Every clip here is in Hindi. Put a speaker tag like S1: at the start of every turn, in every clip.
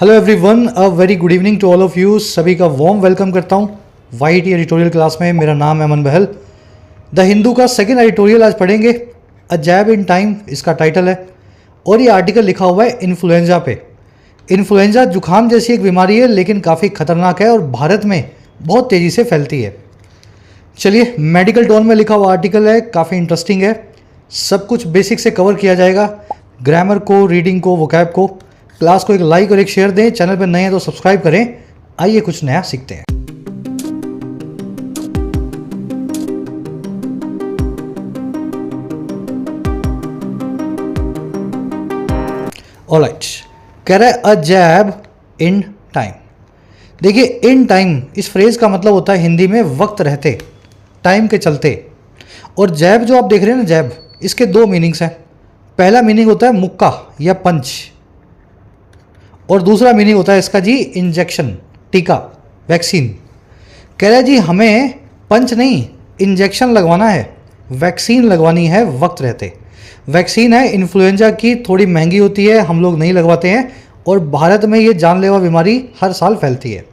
S1: Hello everyone, a very good evening to all of you. सभी का वार्म वेलकम करता हूँ वाईटी एडिटोरियल क्लास में। मेरा नाम है अमन बहल। द हिंदू का सेकंड एडिटोरियल आज पढ़ेंगे। अ जैब इन टाइम इसका टाइटल है और ये आर्टिकल लिखा हुआ है इन्फ्लुएंजा पे। इन्फ्लुएंजा जुखाम जैसी एक बीमारी है लेकिन काफ़ी खतरनाक है और भारत में बहुत तेज़ी से फैलती है। चलिए, मेडिकल टोन में लिखा हुआ आर्टिकल है, काफ़ी इंटरेस्टिंग है। सब कुछ बेसिक से कवर किया जाएगा, ग्रामर को, रीडिंग को, वोकैब को। क्लास को एक लाइक और एक शेयर दें। चैनल पर नए हैं तो सब्सक्राइब करें। आइए कुछ नया सीखते हैं। ऑलराइट, कह रहा है अ जैब इन टाइम। देखिए, इन टाइम इस फ्रेज का मतलब होता है हिंदी में वक्त रहते, टाइम के चलते। और जैब जो आप देख रहे हैं ना, जैब, इसके दो मीनिंग्स हैं। पहला मीनिंग होता है मुक्का या पंच, और दूसरा मीनिंग होता है इसका जी इंजेक्शन, टीका, वैक्सीन। कह रहा है जी हमें पंच नहीं, इंजेक्शन लगवाना है, वैक्सीन लगवानी है वक्त रहते। वैक्सीन है इन्फ्लुएंजा की, थोड़ी महंगी होती है, हम लोग नहीं लगवाते हैं और भारत में ये जानलेवा बीमारी हर साल फैलती है।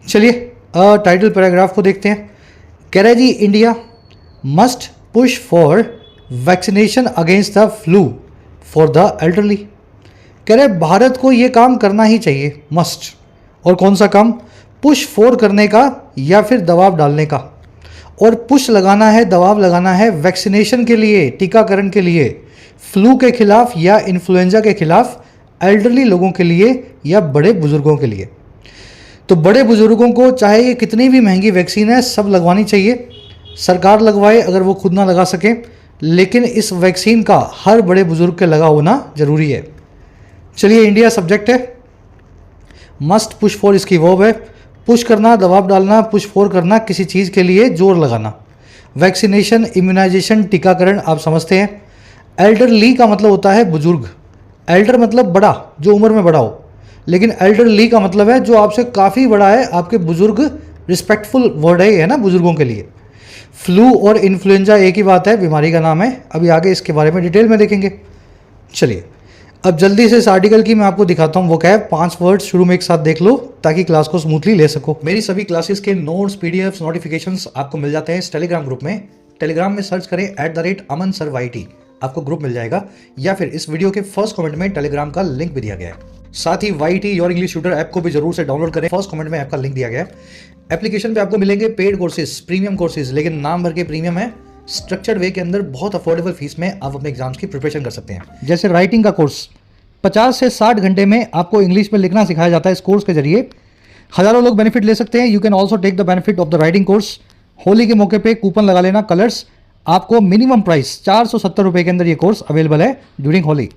S1: चलिए टाइटल पैराग्राफ को देखते हैं। कह रहा है जी India must push for vaccination against the flu for the elderly. कह रहे भारत को ये काम करना ही चाहिए, मस्ट। और कौन सा काम? पुश फॉर करने का या फिर दबाव डालने का। और पुश लगाना है, दबाव लगाना है वैक्सीनेशन के लिए, टीकाकरण के लिए, फ्लू के खिलाफ या इन्फ्लुएंजा के खिलाफ, एल्डरली लोगों के लिए या बड़े बुजुर्गों के लिए। तो बड़े बुजुर्गों को चाहे ये कितनी भी महंगी वैक्सीन है, सब लगवानी चाहिए। सरकार लगवाए अगर वो खुद ना लगा सके, लेकिन इस वैक्सीन का हर बड़े बुजुर्ग के लगा होना ज़रूरी है। चलिए, इंडिया सब्जेक्ट है, मस्ट पुश फॉर इसकी वर्ब है। पुश करना, दबाव डालना, पुश फॉर करना, किसी चीज़ के लिए जोर लगाना। वैक्सीनेशन, इम्यूनाइजेशन, टीकाकरण आप समझते हैं। एल्डरली का मतलब होता है बुजुर्ग। एल्डर मतलब बड़ा, जो उम्र में बड़ा हो, लेकिन एल्डरली का मतलब है जो आपसे काफ़ी बड़ा है, आपके बुजुर्ग। रिस्पेक्टफुल वर्ड है ये, ना, बुजुर्गों के लिए। फ्लू और इन्फ्लुएंजा एक ही बात है, बीमारी का नाम है। अभी आगे इसके बारे में डिटेल में देखेंगे। चलिए, अब जल्दी से इस आर्टिकल की मैं आपको दिखाता हूँ। वो क्या है, 5 वर्ड्स शुरू में एक साथ देख लो ताकि क्लास को स्मूथली ले सको। मेरी सभी क्लासेस के नोट्स, पीडीएफ्स, नोटिफिकेशंस आपको मिल जाते हैं इस टेलीग्राम ग्रुप में। टेलीग्राम में सर्च करें @अमन सर YT, आपको ग्रुप मिल जाएगा, या फिर इस वीडियो के फर्स्ट कमेंट में टेलीग्राम का लिंक भी दिया गया है। साथ ही YT your English tutor app को भी जरूर से डाउनलोड करें, फर्स्ट कमेंट में ऐप का लिंक दिया गया है। एप्लीकेशन पे आपको मिलेंगे पेड कोर्सेज, प्रीमियम कोर्सेज, लेकिन नाम भर के प्रीमियम है। स्ट्रक्चर्ड वे के अंदर बहुत अफोर्डेबल फीस में आप अपने एग्जाम्स की प्रिपरेशन कर सकते हैं। जैसे राइटिंग का कोर्स 50 से 60 घंटे में आपको इंग्लिश में लिखना सिखाया जाता है इस कोर्स के जरिए। हजारों लोग बेनिफिट ले सकते हैं। You can also take the benefit of the writing course. Holi के मौके पे कूपन लगा लेना, कलर्स। आपको मिनिमम प्राइस 470 रुपये के अंदर ये कोर्स अवेलेबल है ड्यूरिंग होली।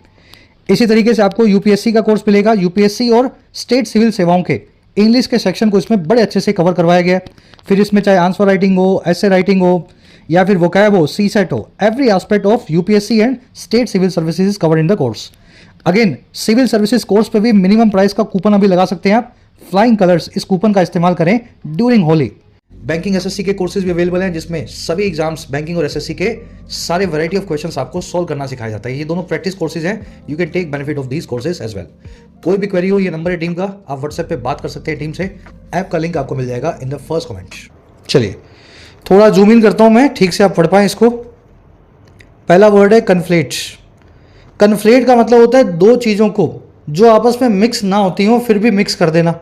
S1: इसी तरीके से आपको यूपीएससी का कोर्स मिलेगा। यूपीएससी और स्टेट सिविल सेवाओं के इंग्लिश के सेक्शन को इसमें बड़े अच्छे से कवर करवाया गया है। फिर इसमें चाहे आंसर राइटिंग हो, ऐसे राइटिंग हो, या फिर वोकैब हो, सीसेट हो, every aspect of UPSC and state civil services is covered in the course. Again, civil services course पे भी मिनिमम प्राइस का कूपन अभी लगा सकते हैं आप। फ्लाइंग कलर्स, इस कूपन का इस्तेमाल करें ड्यूरिंग होली। बैंकिंग एसएससी के कोर्सेज भी अवेलेबल हैं, जिसमें सभी एग्जाम्स बैंकिंग और एसएससी के सारे वैरायटी ऑफ क्वेश्चंस आपको सॉल्व करना सिखाया जाता है। ये दोनों प्रैक्टिस कोर्सेज हैं। You can take benefit of these courses as well. कोई भी क्वेरी हो, ये नंबर है टीम का, आप व्हाट्सएप पे बात कर सकते हैं टीम से। ऐप का लिंक आपको मिल जाएगा इन द फर्स्ट कमेंट। चलिए, थोड़ा जूम इन करता हूं मैं, ठीक से आप पढ़ पाएं इसको। पहला वर्ड है कन्फ्लेट। कन्फ्लेट का मतलब होता है दो चीज़ों को जो आपस में मिक्स ना होती हों फिर भी मिक्स कर देना।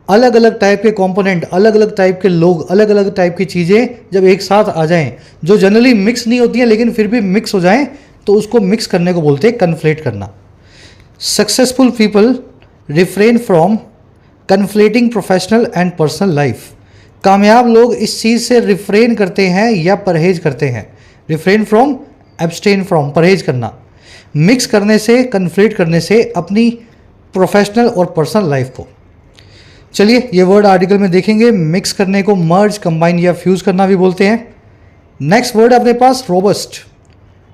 S1: अलग अलग टाइप के कंपोनेंट, अलग अलग टाइप के लोग, अलग अलग टाइप की चीज़ें जब एक साथ आ जाएं, जो जनरली मिक्स नहीं होती हैं लेकिन फिर भी मिक्स हो जाएं, तो उसको मिक्स करने को बोलते हैं कन्फ्लेट करना। Successful people refrain from conflating professional and personal life. कामयाब लोग इस चीज़ से रिफ्रेन करते हैं या परहेज करते हैं। रिफ्रेन फ्रॉम, एब्सटेन फ्रॉम, परहेज करना। मिक्स करने से, कन्फ्लेट करने से अपनी प्रोफेशनल और पर्सनल लाइफ को। चलिए, ये वर्ड आर्टिकल में देखेंगे। मिक्स करने को मर्ज, कंबाइन या फ्यूज करना भी बोलते हैं। नेक्स्ट वर्ड अपने पास रोबस्ट।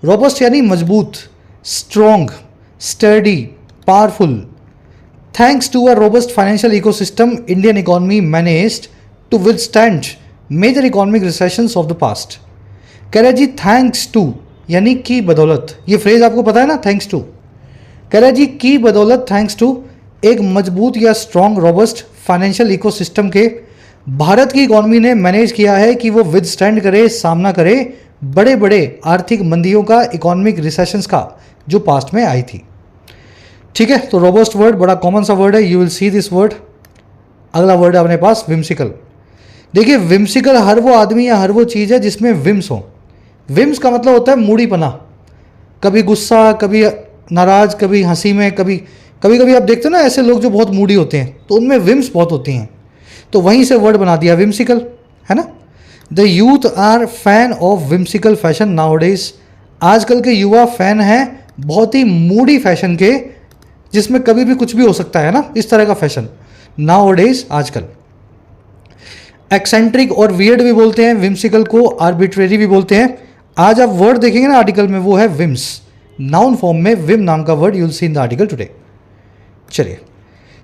S1: रोबस्ट यानी मजबूत, strong, sturdy, powerful. Thanks to a robust financial ecosystem, Indian economy managed to withstand major economic recessions of the past. कह रहा जी थैंक्स टू यानी की बदौलत। ये फ्रेज आपको पता है ना, थैंक्स टू। कह रहा जी की बदौलत, थैंक्स टू एक मजबूत या स्ट्रॉन्ग रोबस्ट फाइनेंशियल इकोसिस्टम के भारत की इकॉनमी ने मैनेज किया है कि वो विदस्टैंड करे, सामना करे बड़े बड़े आर्थिक मंदियों का, इकोनॉमिक रिसेशंस का जो पास्ट में आई थी। ठीक है, तो रोबस्ट वर्ड बड़ा कॉमन सा वर्ड है, you will see this word. अगला वर्ड है अपने पास विम्सिकल। देखिए विम्सिकल हर वो आदमी या हर वो चीज़ है जिसमें विम्स हो। विम्स का मतलब होता है मूडीपना, कभी गुस्सा, कभी नाराज, कभी हंसी में, कभी कभी आप देखते हो ना ऐसे लोग जो बहुत मूडी होते हैं, तो उनमें विम्स बहुत होती हैं, तो वहीं से वर्ड बना दिया विम्सिकल, है ना। The youth are fan of whimsical fashion nowadays. आजकल के युवा फैन हैं बहुत ही मूडी फैशन के, जिसमें कभी भी कुछ भी हो सकता है ना, इस तरह का फैशन नाउडेज आजकल। एक्सेंट्रिक और वियर्ड भी बोलते हैं विम्सिकल को, आर्बिट्रेरी भी बोलते हैं। आज आप वर्ड देखेंगे ना आर्टिकल में, वो है विम्स, नाउन फॉर्म में विम नाम का word, you will see in the article today. चलिए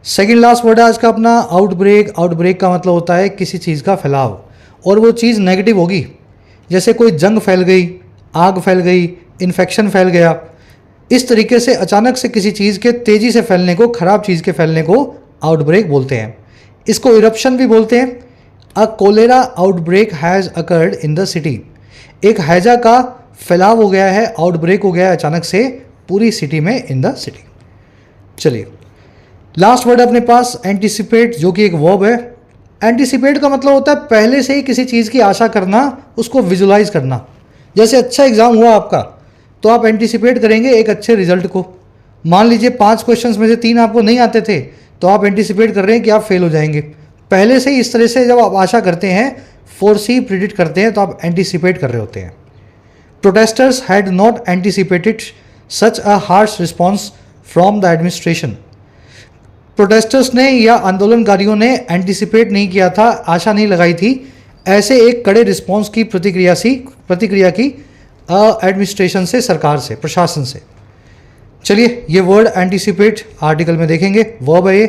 S1: सेकंड लास्ट वर्ड है आज का अपना आउटब्रेक। आउटब्रेक का मतलब होता है किसी चीज़ का फैलाव, और वो चीज़ नेगेटिव होगी, जैसे कोई जंग फैल गई, आग फैल गई, इन्फेक्शन फैल गया। इस तरीके से अचानक से किसी चीज़ के तेज़ी से फैलने को, ख़राब चीज़ के फैलने को आउटब्रेक बोलते हैं। इसको इरप्शन भी बोलते हैं। A cholera outbreak has occurred in the city. एक हैजा का फैलाव हो गया है, आउटब्रेक हो गया है अचानक से पूरी सिटी में, इन द सिटी। चलिए लास्ट वर्ड अपने पास एंटिसिपेट, जो कि एक वर्ब है। एंटिसिपेट का मतलब होता है पहले से ही किसी चीज़ की आशा करना, उसको विजुलाइज करना। जैसे अच्छा एग्जाम हुआ आपका, तो आप एंटिसिपेट करेंगे एक अच्छे रिजल्ट को। मान लीजिए 5 क्वेश्चंस में से 3 आपको नहीं आते थे, तो आप एंटिसिपेट कर रहे हैं कि आप फेल हो जाएंगे। पहले से ही इस तरह से जब आप आशा करते हैं, फोरसी प्रिडिक्ट करते हैं, तो आप एंटिसिपेट कर रहे होते हैं। Protesters had not anticipated such a harsh response from the administration. Protesters ने या आंदोलनकारियों ने एंटिसिपेट नहीं किया था, आशा नहीं लगाई थी ऐसे एक कड़े रिस्पॉन्स की प्रतिक्रिया की एडमिनिस्ट्रेशन से, सरकार से, प्रशासन से। चलिए ये वर्ड एंटिसिपेट आर्टिकल में देखेंगे, वर्ब है ये।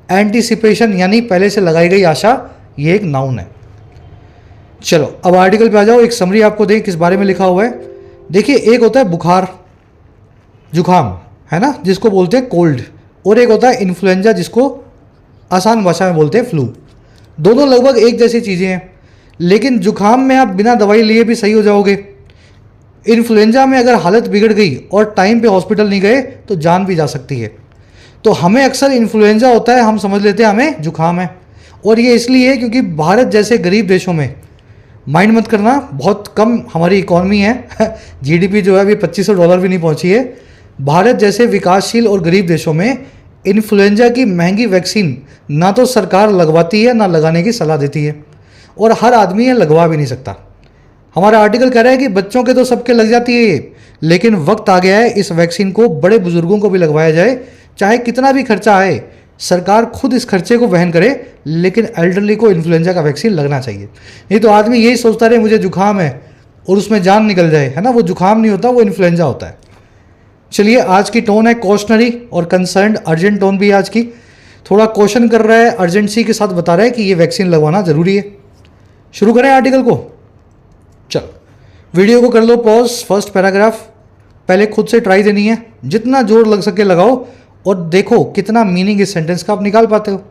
S1: एंटिसिपेशन यानी पहले से लगाई गई आशा, ये एक नाउन है। चलो अब आर्टिकल पे आ जाओ, एक समरी आपको दें किस बारे में लिखा हुआ है। देखिए एक होता है बुखार, जुखाम, है ना, जिसको बोलते हैं कोल्ड, और एक होता है इन्फ्लुएंजा, जिसको आसान भाषा में बोलते हैं फ्लू। दोनों लगभग एक जैसी चीज़ें हैं, लेकिन जुखाम में आप बिना दवाई लिए भी सही हो जाओगे। इन्फ्लुएंजा में अगर हालत बिगड़ गई और टाइम पे हॉस्पिटल नहीं गए तो जान भी जा सकती है। तो हमें अक्सर इन्फ्लुएंजा होता है, हम समझ लेते हैं हमें जुखाम है, और ये इसलिए है क्योंकि भारत जैसे गरीब देशों में, माइंड मत करना बहुत कम हमारी इकॉनमी है जीडीपी जो है अभी $2500 भी नहीं पहुंची है। भारत जैसे विकासशील और गरीब देशों में इन्फ्लुएंजा की महंगी वैक्सीन ना तो सरकार लगवाती है, ना लगाने की सलाह देती है, और हर आदमी ये लगवा भी नहीं सकता। हमारा आर्टिकल कह रहा है कि बच्चों के तो सबके लग जाती है ये, लेकिन वक्त आ गया है इस वैक्सीन को बड़े बुजुर्गों को भी लगवाया जाए, चाहे कितना भी खर्चा आए, सरकार खुद इस खर्चे को वहन करे, लेकिन एल्डरली को इन्फ्लुएंजा का वैक्सीन लगना चाहिए। नहीं तो आदमी यही सोचता रहे मुझे जुखाम है और उसमें जान निकल जाए, है ना, वो जुखाम नहीं होता, वो इन्फ्लुएंजा होता है। चलिए आज की टोन है कॉशनरी और कंसर्न्ड, अर्जेंट टोन भी है आज की। थोड़ा क्वेश्चन कर रहा है, अर्जेंसी के साथ बता रहा है कि ये वैक्सीन लगवाना ज़रूरी है। शुरू करें आर्टिकल को। चलो वीडियो को कर लो पॉज। फर्स्ट पैराग्राफ पहले खुद से ट्राई देनी है, जितना जोर लग सके लगाओ और देखो कितना मीनिंग इस सेंटेंस का आप निकाल पाते हो।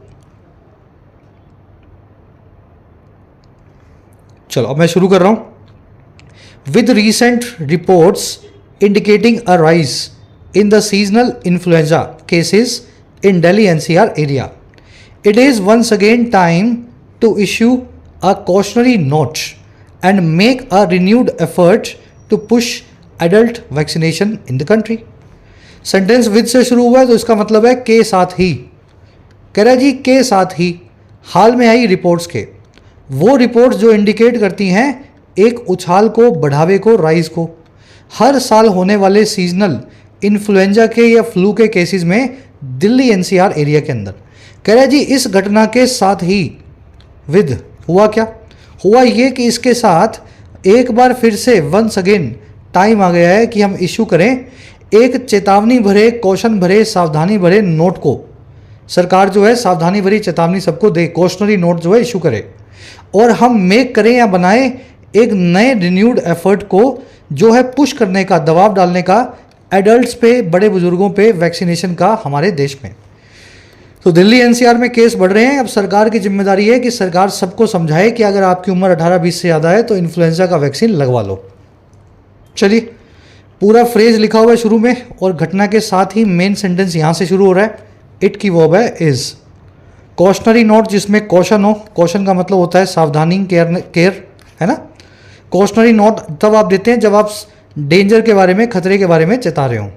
S1: चलो अब मैं शुरू कर रहा हूं। With recent reports indicating a rise in the seasonal influenza cases in Delhi NCR area, it is once again time to issue a cautionary note and make a renewed effort to push adult vaccination in the country. Sentence with से शुरू हुआ है तो इसका मतलब है के साथ ही। कह रहा है जी के साथ ही हाल में आई रिपोर्ट्स के, वो रिपोर्ट्स जो इंडिकेट करती हैं एक उछाल को, बढ़ावे को, राइज को, हर साल होने वाले सीजनल इन्फ्लुएंजा के या फ्लू के केसेस में दिल्ली एनसीआर एरिया के अंदर। कह रहा है जी इस घटना के साथ ही विद हुआ क्या, हुआ ये कि इसके साथ एक बार फिर से वंस अगेन टाइम आ गया है कि हम इशू करें एक चेतावनी भरे, कौशन भरे, सावधानी भरे नोट को। सरकार जो है सावधानी भरी चेतावनी सबको दे, कॉशनरी नोट जो है इशू करे, और हम मेक करें या बनाएं एक नए रिन्यूड एफर्ट को जो है पुश करने का, दबाव डालने का एडल्ट्स पे, बड़े बुजुर्गों पे वैक्सीनेशन का हमारे देश में। तो दिल्ली एनसीआर में केस बढ़ रहे हैं। अब सरकार की जिम्मेदारी है कि सरकार सबको समझाए कि अगर आपकी उम्र 18-20 से ज़्यादा है तो इन्फ्लुएंजा का वैक्सीन लगवा लो। चलिए, पूरा फ्रेज लिखा हुआ है शुरू में और घटना के साथ ही मेन सेंटेंस यहाँ से शुरू हो रहा है। इट की वर्ब है इज। कॉशनरी नोट जिसमें कॉशन हो, कॉशन का मतलब होता है सावधानी, केयर, है ना। कॉशनरी नोट तब आप देते हैं जब आप डेंजर के बारे में, खतरे के बारे में चेता रहे हो।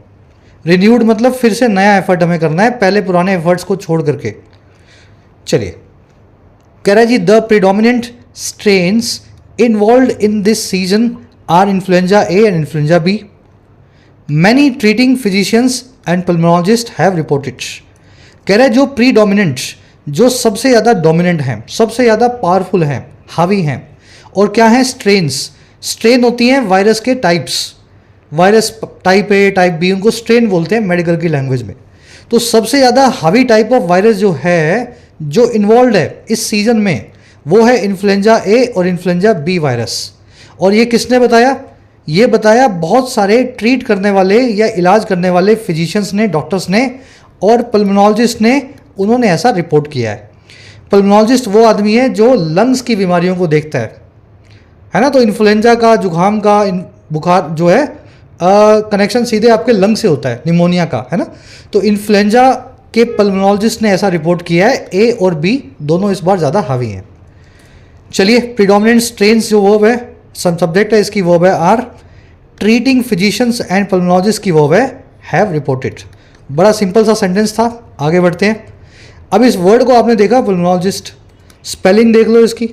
S1: रिन्यूड मतलब फिर से नया एफर्ट हमें करना है, पहले पुराने एफर्ट्स को छोड़ करके। चलिए, कह रहा है जी the predominant strains involve in this season are influenza A and influenza B. Many treating physicians and pulmonologist have reported. कह रहा है जो प्रीडोमिनेंट, जो सबसे ज़्यादा डोमिनेंट हैं, सबसे ज़्यादा पावरफुल हैं, हावी हैं, और क्या है स्ट्रेन्स। स्ट्रेन होती हैं वायरस के types, virus type A, type B, उनको स्ट्रेन बोलते हैं मेडिकल की लैंग्वेज में। तो सबसे ज़्यादा हावी टाइप ऑफ वायरस जो है, जो इन्वॉल्व है इस सीजन में, वो है इन्फ्लुएंजा ए और इन्फ्लुएंजा बी वायरस। और ये किसने बताया? ये बताया बहुत सारे ट्रीट करने वाले या इलाज करने वाले फिजिशियंस ने, डॉक्टर्स ने और पल्मोनोलॉजिस्ट ने, उन्होंने ऐसा रिपोर्ट किया है। पल्मोनोलॉजिस्ट वो आदमी है जो लंग्स की बीमारियों को देखता है ना। तो इन्फ्लुएंजा का, जुकाम का, बुखार जो है कनेक्शन सीधे आपके लंग से होता है, निमोनिया का, है ना। तो इन्फ्लुएंजा के पल्मोनोलॉजिस्ट ने ऐसा रिपोर्ट किया है, ए और बी दोनों इस बार ज़्यादा हावी हैं। चलिए, प्रीडोमिनेंट स्ट्रेन्स जो वर्ब है, सब्जेक्ट है, इसकी वर्ब है are. Treating physicians and pulmonologist की वर्ब है हैव रिपोर्टेड। बड़ा सिंपल सा सेंटेंस था, आगे बढ़ते हैं। अब इस वर्ड को आपने देखा पल्मोनोलॉजिस्ट, स्पेलिंग देख लो इसकी।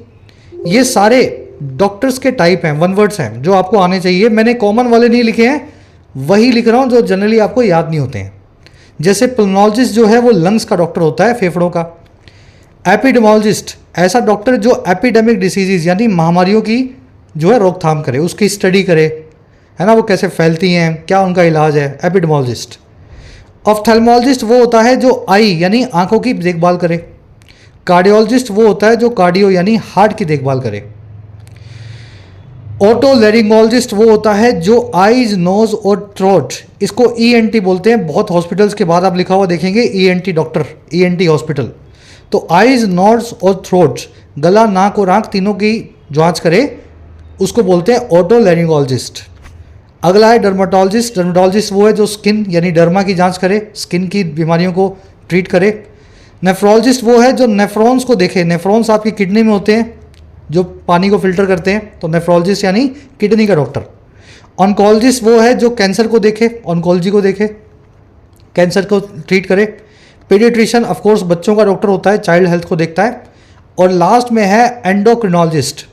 S1: ये सारे डॉक्टर्स के टाइप हैं, वन वर्ड्स हैं जो आपको आने चाहिए। मैंने कॉमन वाले नहीं लिखे हैं, वही लिख रहा हूँ जो जनरली आपको याद नहीं होते हैं। जैसे पल्मोनोलॉजिस्ट जो है वो लंग्स का डॉक्टर होता है, फेफड़ों का। एपिडेमोलॉजिस्ट ऐसा डॉक्टर जो एपिडेमिक डिसीजेज यानी महामारियों की जो है रोकथाम करे, उसकी स्टडी करे, है ना, वो कैसे फैलती हैं, क्या उनका इलाज है, एपिडेमोलॉजिस्ट। ऑफ्थेल्मोलॉजिस्ट वो होता है जो आई यानी आंखों की देखभाल करे। कार्डियोलॉजिस्ट वो होता है जो कार्डियो यानी हार्ट की देखभाल करे। ओटोलैरिंगोलॉजिस्ट वो होता है जो आईज, नोज और थ्रोट, इसको ईएनटी बोलते हैं। बहुत हॉस्पिटल्स के बाद आप लिखा हुआ देखेंगे ईएनटी डॉक्टर, ईएनटी हॉस्पिटल। तो आईज, नोज और थ्रोट, गला, नाक और आंख तीनों की जांच करे, उसको बोलते हैं ओटोलैरिंगोलॉजिस्ट। अगला है डर्माटोलॉजिस्ट। डर्माटोलॉजिस्ट वो है जो स्किन यानी डर्मा की जांच करे, स्किन की बीमारियों को ट्रीट करे। नेफ्रोलॉजिस्ट वो है जो नेफ्रॉन्स को देखे। नेफ्रॉन्स आपकी किडनी में होते हैं जो पानी को फिल्टर करते हैं, तो नेफ्रोलॉजिस्ट यानी किडनी का डॉक्टर। ऑन्कोलॉजिस्ट वो है जो कैंसर को देखे, ऑन्कोलॉजी को देखे, कैंसर को ट्रीट करे। पीडियाट्रिशियन ऑफ कोर्स बच्चों का डॉक्टर होता है, चाइल्ड हेल्थ को देखता है। और लास्ट में है एंडोक्रिनोलॉजिस्ट।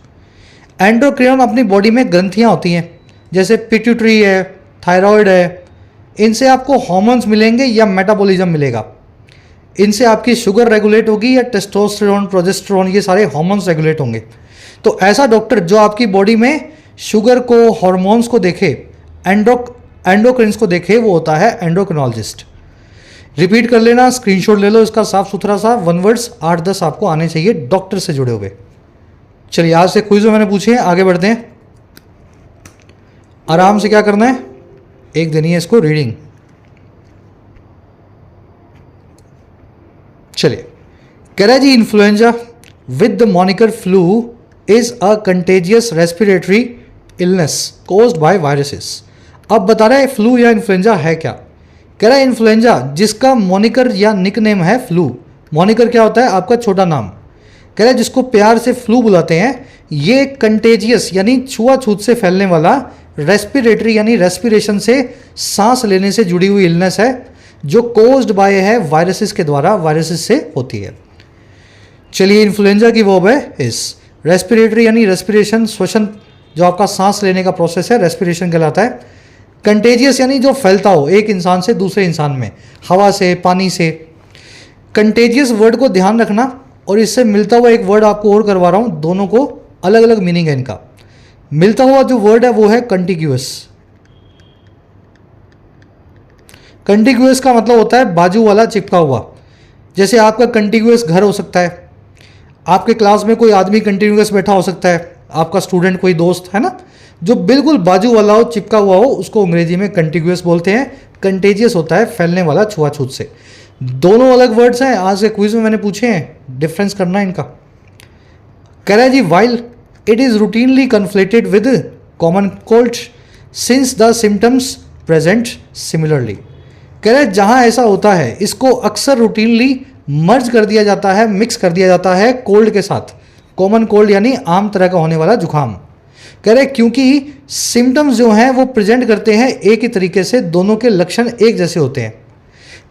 S1: एंडोक्रिन अपनी बॉडी में ग्रंथियाँ होती हैं, जैसे पिट्यूटरी है, थायराइड है। इनसे आपको हार्मोन्स मिलेंगे या मेटाबॉलिज्म मिलेगा। इनसे आपकी शुगर रेगुलेट होगी या टेस्टोस्टेरोन, प्रोजेस्टेरोन, ये सारे हार्मोन्स रेगुलेट होंगे। तो ऐसा डॉक्टर जो आपकी बॉडी में शुगर को, हार्मोन्स को देखे, एंडोक्रिन्स को देखे, वो होता है एंडोक्रिनोलॉजिस्ट। रिपीट कर लेना, स्क्रीनशॉट ले लो इसका साफ सुथरा सा, वन वर्ड्स 8-10 आपको आने चाहिए डॉक्टर से जुड़े हुए। चलिए, आज से क्विज मैंने पूछे हैं, आगे बढ़ते हैं। आराम से क्या करना है, एक देनी है इसको रीडिंग। चलिए, कह रहा है जी influenza with the moniker flu is a contagious respiratory illness caused by viruses. अब बता रहा है फ्लू या इन्फ्लुएंजा है क्या। कह रहा है इन्फ्लुएंजा जिसका मॉनिकर या निकनेम है फ्लू। मॉनिकर क्या होता है, आपका छोटा नाम। कह रहा है जिसको प्यार से फ्लू बुलाते हैं, ये कंटेजियस यानी छुआछूत से फैलने वाला, रेस्पिरेटरी यानी रेस्पिरेशन से, सांस लेने से जुड़ी हुई इलनेस है जो कोज्ड बाय है वायरसेस के द्वारा, वायरसेस से होती है। चलिए, इन्फ्लुएंजा की वर्ब है इस। रेस्पिरेटरी यानी रेस्पिरेशन, श्वसन, जो आपका सांस लेने का प्रोसेस है, रेस्पिरेशन कहलाता है। कंटेजियस यानी जो फैलता हो एक इंसान से दूसरे इंसान में, हवा से, पानी से। कंटेजियस वर्ड को ध्यान रखना, और इससे मिलता हुआ एक वर्ड आपको और करवा रहा हूँ, दोनों को अलग अलग मीनिंग है इनका। मिलता हुआ जो वर्ड है वो है कंटिग्यूअस। कंटिग्यूअस का मतलब होता है बाजू वाला, चिपका हुआ। जैसे आपका कंटिग्यूअस घर हो सकता है, आपके क्लास में कोई आदमी कंटिन्यूअस बैठा हो सकता है, आपका स्टूडेंट, कोई दोस्त, है ना, जो बिल्कुल बाजू वाला हो, चिपका हुआ हो, उसको अंग्रेजी में कंटिग्यूअस बोलते हैं। कंटेजियस होता है फैलने वाला, छुआछूत से। दोनों अलग वर्ड्स हैं, आज के क्विज में मैंने पूछे हैं, डिफरेंस करना है इनका। कह रहा है जी while it is routinely conflated with common cold since the symptoms present similarly. कह रहा है जहाँ ऐसा होता है इसको अक्सर रूटीनली मर्ज कर दिया जाता है, मिक्स कर दिया जाता है कोल्ड के साथ, कॉमन कोल्ड यानी आम तरह का होने वाला जुकाम। कह रहे क्योंकि सिम्टम्स जो हैं वो प्रेजेंट करते हैं एक ही तरीके से, दोनों के लक्षण एक जैसे होते हैं।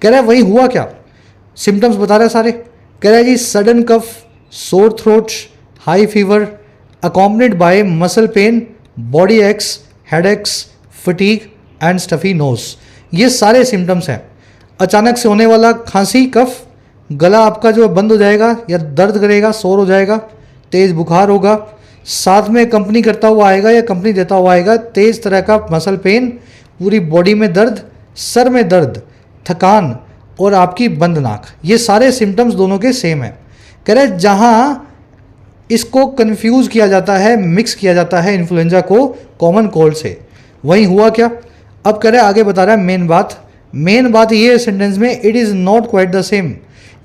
S1: कह रहा है वही हुआ क्या, सिम्टम्स बता रहे सारे। कह रहा है जी sudden cough, sore throat, high fever accompanied by muscle pain, body aches, headaches, fatigue and stuffy nose, ये सारे सिम्टम्स हैं। अचानक से होने वाला खांसी, कफ, गला आपका जो बंद हो जाएगा या दर्द करेगा, शोर हो जाएगा, तेज़ बुखार होगा, साथ में कंपनी करता हुआ आएगा या कंपनी देता हुआ आएगा तेज़ तरह का मसल पेन, पूरी बॉडी में दर्द, सर में दर्द, थकान और आपकी बंद नाक, ये सारे सिम्टम्स दोनों के सेम हैं। कह रहे हैं जहाँ इसको कंफ्यूज किया जाता है, मिक्स किया जाता है इन्फ्लुएंजा को कॉमन कोल्ड से, वहीं हुआ क्या। अब कह रहे हैं आगे बता रहा है मेन बात ये है सेंटेंस में, it is not quite the same,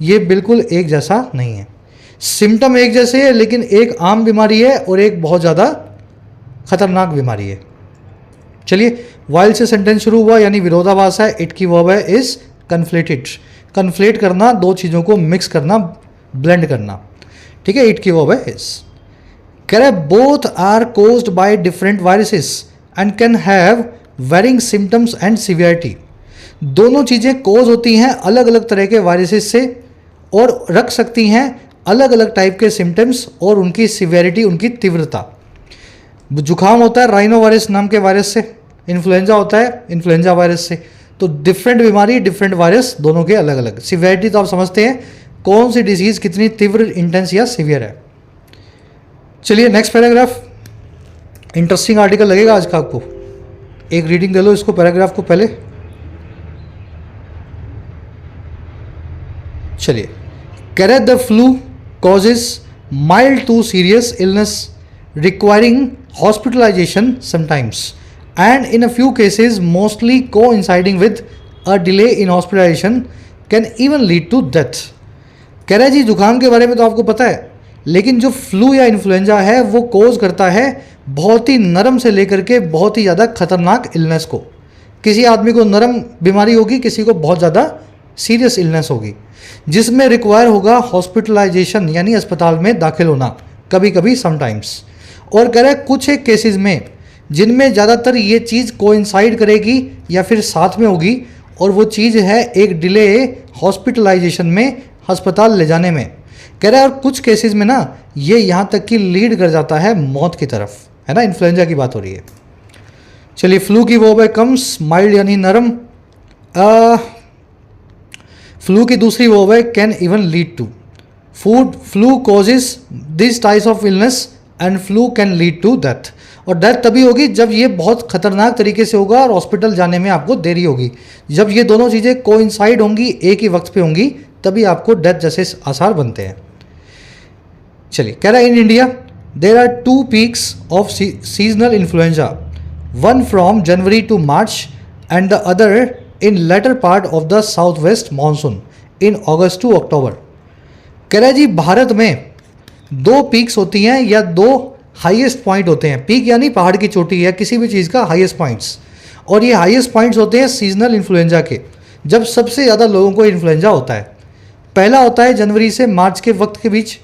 S1: ये बिल्कुल एक जैसा नहीं है। सिम्टम एक जैसे है लेकिन एक आम बीमारी है और एक बहुत ज़्यादा खतरनाक बीमारी है। चलिए वाइल से सेंटेंस शुरू हुआ यानी विरोधाभास है, इट की वर्ब है इज कन्फ्लेटेड, कन्फ्लेट करना, दो चीज़ों को मिक्स करना, ब्लेंड करना, ठीक है, इट की वर्ब है इज। कह रहे both are caused by different viruses and can have varying symptoms and severity, दोनों चीज़ें कोज होती हैं अलग अलग तरह के वायरसेस से और रख सकती हैं अलग अलग टाइप के सिम्टम्स और उनकी सिवियरिटी, उनकी तीव्रता। जुकाम होता है राइनो वायरस नाम के वायरस से, इन्फ्लुएंजा होता है इन्फ्लुएंजा वायरस से, तो डिफरेंट बीमारी डिफरेंट वायरस दोनों के अलग अलग। सिवियरिटी तो आप समझते हैं कौन सी डिजीज़ कितनी तीव्र, इंटेंस या सिवियर है। चलिए नेक्स्ट पैराग्राफ, इंटरेस्टिंग आर्टिकल लगेगा आज का आपको, एक रीडिंग दे लो इसको पैराग्राफ को पहले। चलिए कह रहे the flu causes mild to serious illness requiring hospitalization sometimes and in a few cases mostly coinciding with a delay in hospitalization can even lead to death। कह रहा है जी जुकाम के बारे में तो आपको पता है, लेकिन जो फ्लू या इन्फ्लुएंजा है वो कोज करता है बहुत ही नरम से लेकर के बहुत ही ज़्यादा खतरनाक इलनेस को। किसी आदमी को नरम बीमारी होगी, किसी को बहुत ज़्यादा सीरियस इलनेस होगी जिसमें रिक्वायर होगा हॉस्पिटलाइजेशन यानी अस्पताल में दाखिल होना, कभी कभी समटाइम्स। और कह रहे कुछ एक केसेस में जिनमें ज़्यादातर ये चीज़ कोइंसाइड करेगी या फिर साथ में होगी, और वो चीज़ है एक डिले हॉस्पिटलाइजेशन में, अस्पताल ले जाने में। कह रहा है और कुछ केसेस में ना ये यहाँ तक कि लीड कर जाता है मौत की तरफ, है ना, इन्फ्लुएंजा की बात हो रही है। चलिए फ्लू की वर्ब है कम्स, माइल्ड यानी नरम। फ्लू की दूसरी वर्ब है can even lead to. Flu causes this types of illness and flu can lead to death, और डेथ तभी होगी जब ये बहुत खतरनाक तरीके से होगा और हॉस्पिटल जाने में आपको देरी होगी। जब ये दोनों चीज़ें कोइंसाइड होंगी, एक ही वक्त पे होंगी, तभी आपको डेथ जैसे आसार बनते हैं। चलिए कह रहा है in India there are 2 peaks of seasonal influenza, one from January to March and the other in later part of the south west monsoon in August to October. कह रहा है जी भारत में 2 पीक्स होती हैं या 2 हाईएस्ट पॉइंट होते हैं। पीक यानी पहाड़ की चोटी या किसी भी चीज़ का हाईएस्ट पॉइंट्स, और ये हाईएस्ट पॉइंट्स होते हैं सीजनल इन्फ्लुएंजा के, जब सबसे ज़्यादा लोगों को इन्फ्लुएंजा होता है। पहला होता है जनवरी से मार्च के वक्त के बीच,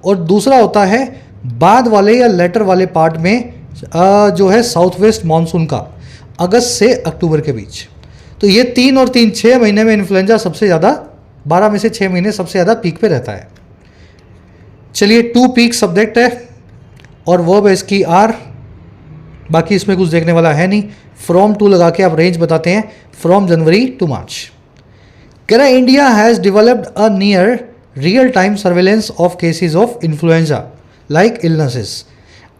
S1: और दूसरा होता है बाद वाले या लेटर वाले पार्ट में जो है साउथ वेस्ट मानसून का, अगस्त से अक्टूबर के बीच। तो ये 3 और 3 6 महीने में इन्फ्लुएंजा सबसे ज़्यादा, 12 में से 6 महीने सबसे ज़्यादा पीक पे रहता है। चलिए 2 पीक सब्जेक्ट है और वर्ब है इसकी आर, बाकी इसमें कुछ देखने वाला है नहीं। फ्रॉम टू लगा के आप रेंज बताते हैं, फ्रॉम जनवरी टू मार्च। कह रहा है India has developed a near real time surveillance of cases of influenza like illnesses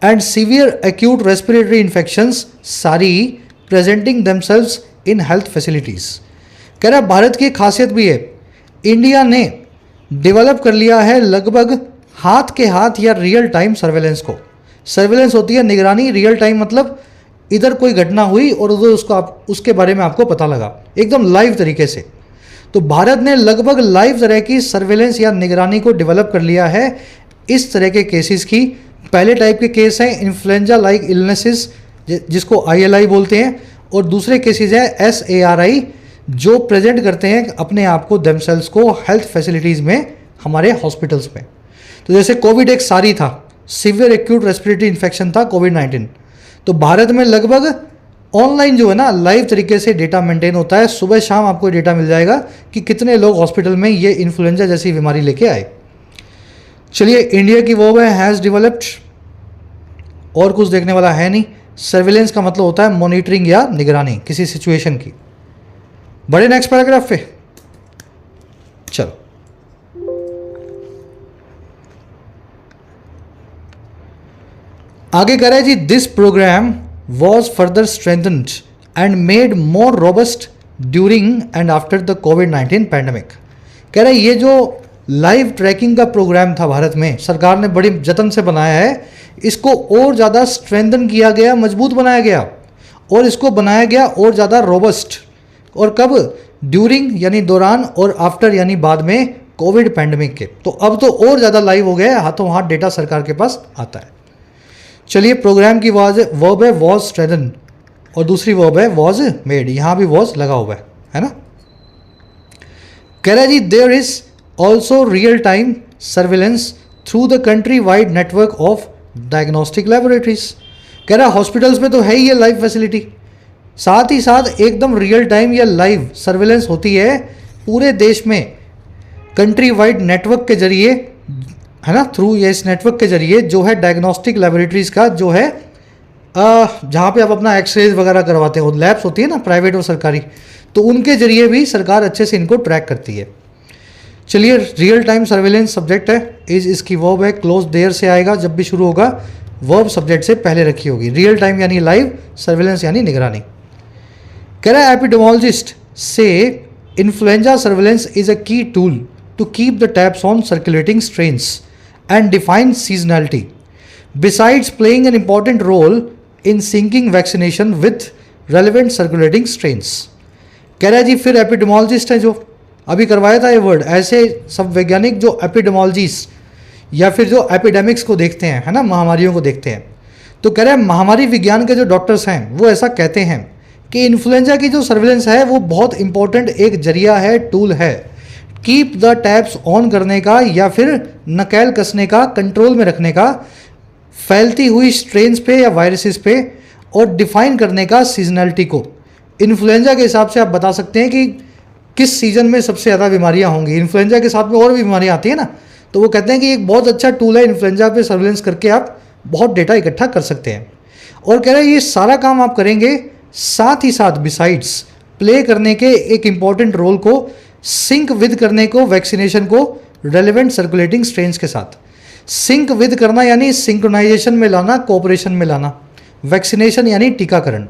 S1: and severe acute respiratory infections SARI presenting themselves in health facilities. कह रहा है भारत की खासियत भी है, इंडिया ने डेवलप कर लिया है लगभग हाथ के हाथ या रियल टाइम सर्वेलेंस को। सर्वेलेंस होती है निगरानी, रियल टाइम मतलब इधर कोई घटना हुई और उधर उसको आप उसके बारे में आपको पता लगा एकदम लाइव तरीके से। तो भारत ने लगभग लाइव तरह की सर्वेलेंस या निगरानी को डेवलप कर लिया है इस तरह के केसेस की। पहले टाइप के केस हैं इन्फ्लुएंजा लाइक इलनेसेस जिसको ILI बोलते हैं, और दूसरे केसेस हैं SARI जो प्रेजेंट करते हैं अपने आप को देमसेल्स को हेल्थ फैसिलिटीज़ में हमारे हॉस्पिटल्स में। तो जैसे कोविड एक सारी था, सीवियर एक्यूट रेस्पिरेटरी इन्फेक्शन था कोविड-19, तो भारत में लगभग ऑनलाइन जो है ना लाइव तरीके से डेटा मेंटेन होता है। सुबह शाम आपको डेटा मिल जाएगा कि कितने लोग हॉस्पिटल में ये इन्फ्लुएंजा जैसी बीमारी लेके आए। चलिए, इंडिया की वर्ब है हैज़ डेवलप्ड, और कुछ देखने वाला है नहीं। सर्विलेंस का मतलब होता है मॉनिटरिंग या निगरानी किसी सिचुएशन की। बड़े नेक्स्ट पैराग्राफ पे चलो। आगे कह रहा है जी this program was further strengthened and made more robust during and after the COVID-19 pandemic। कह रहा है ये जो लाइव ट्रैकिंग का प्रोग्राम था भारत में, सरकार ने बड़ी जतन से बनाया है, इसको और ज़्यादा स्ट्रेंथन किया गया, मजबूत बनाया गया, और इसको बनाया गया और ज़्यादा रोबस्ट। और कब? ड्यूरिंग यानी दौरान, और आफ्टर यानी बाद में कोविड पैंडमिक के। तो अब तो और ज़्यादा लाइव हो गया है, हाथों हाथ डेटा सरकार के पास आता है। चलिए, प्रोग्राम की वर्ब है वॉज स्ट्रेंथन, और दूसरी वर्ब है वॉज मेड, यहाँ भी वॉज लगा हुआ है ना। कह रहा है जी there is also real time surveillance through the country wide network of diagnostic laboratories. कह रहा है हॉस्पिटल्स में तो है ही ये लाइव फैसिलिटी, साथ ही साथ एकदम रियल टाइम या लाइव सर्विलेंस होती है पूरे देश में कंट्री वाइड नेटवर्क के जरिए, है ना। थ्रू ये इस नेटवर्क के जरिए जो है डायग्नोस्टिक लेबोरेटरीज का जो है जहाँ पे आप अपना एक्सरेज वगैरह करवाते हो, लैब्स होती है ना प्राइवेट और सरकारी, तो उनके जरिए भी सरकार अच्छे से इनको ट्रैक करती है। चलिए, रियल टाइम सर्विलेंस सब्जेक्ट है, इज इसकी वर्ब है, क्लोज देयर से आएगा जब भी शुरू होगा, वर्ब सब्जेक्ट से पहले रखी होगी। रियल टाइम यानी लाइव, सर्विलेंस यानी निगरानी। कह रहा है एपिडेमोलॉजिस्ट से influenza surveillance is a key tool to keep the tabs on circulating strains and define seasonality besides playing an important role in syncing vaccination with relevant circulating strains। कह रहा है जी फिर एपिडेमोलॉजिस्ट है जो अभी करवाया था ये वर्ड, ऐसे सब वैज्ञानिक जो एपिडेमोलॉजिस्ट या फिर जो एपिडेमिक्स को देखते हैं, है ना, महामारियों को देखते हैं, तो कह रहे हैं महामारी विज्ञान के जो डॉक्टर्स हैं वो ऐसा कहते हैं कि इन्फ्लुएंजा की जो सर्विलेंस है वो बहुत इंपॉर्टेंट एक जरिया है, टूल है कीप द टैब्स ऑन करने का या फिर नकेल कसने का, कंट्रोल में रखने का फैलती हुई स्ट्रेन्स पे या वायरसेस पे, और डिफाइन करने का सीजनलिटी को। इन्फ्लुएंजा के हिसाब से आप बता सकते हैं कि किस सीजन में सबसे ज़्यादा बीमारियां होंगी। इन्फ्लुएंजा के साथ में और भी बीमारियां आती है ना, तो वो कहते हैं कि एक बहुत अच्छा टूल है इन्फ्लुएंजा पे सर्विलेंस करके आप बहुत डेटा इकट्ठा कर सकते हैं। और कह रहे हैं ये सारा काम आप करेंगे, साथ ही साथ बिसाइड्स प्ले करने के एक इम्पॉर्टेंट रोल को, सिंक विद करने को वैक्सीनेशन को रेलेवेंट सर्कुलेटिंग स्ट्रेन्स के साथ। सिंक विद करना यानी सिंक्रोनाइजेशन में लाना, कोऑपरेशन में लाना। वैक्सीनेशन यानी टीकाकरण।